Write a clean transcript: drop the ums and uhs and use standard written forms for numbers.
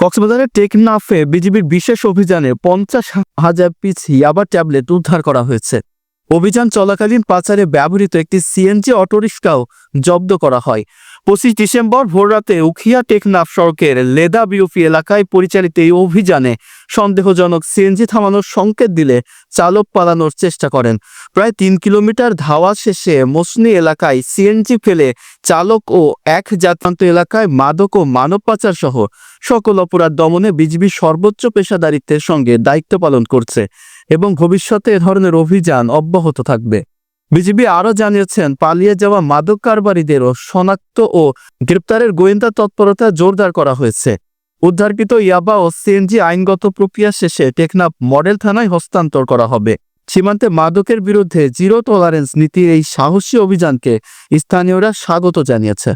কক্সবাজারের টেকনাফে বিজিবির বিশেষ অভিযানে 50,000 পিস ইয়াবা ট্যাবলেট উদ্ধার করা হয়েছে। অভিযান চলাকালীন পাচারে ব্যবহৃত একটি সিএনজি অটোরিকশাও জব্দ করা হয়। 25 ডিসেম্বর ভোররাতে উখিয়া টেকনাফ সড়কের লেদা বিউপি এলাকায় পরিচালিত এই অভিযানে সন্দেহজনক সিএনজি থামানোর সংকেত দিলে চালক পালানোর চেষ্টা করেন। প্রায় 3 কিলোমিটার ধাওয়া শেষে মসনি এলাকায় সিএনজি ফেলে চালক ও এক যাত্রান্ত এলাকায় মাদক ও মানব পাচার সহ সকল অপরাধ দমনে বিজিবি সর্বোচ্চ পেশাদারিত্বের সঙ্গে দায়িত্ব পালন করছে এবং ভবিষ্যতে এ ধরনের অভিযান অব্যাহত থাকবে। বিজিবি আরও জানিয়েছেন, পালিয়ে যাওয়া মাদক কারবারিদেরও শনাক্ত ও গ্রেপ্তারের গোয়েন্দা তৎপরতা জোরদার করা হয়েছে। উদ্ধারকৃত ইয়াবা ও সিএনজি আইনগত প্রক্রিয়া শেষে টেকনাফ মডেল থানায় হস্তান্তর করা হবে। সীমান্তে মাদকের বিরুদ্ধে জিরো টলারেন্স নীতির এই সাহসী অভিযানকে স্থানীয়রা স্বাগত জানিয়েছে।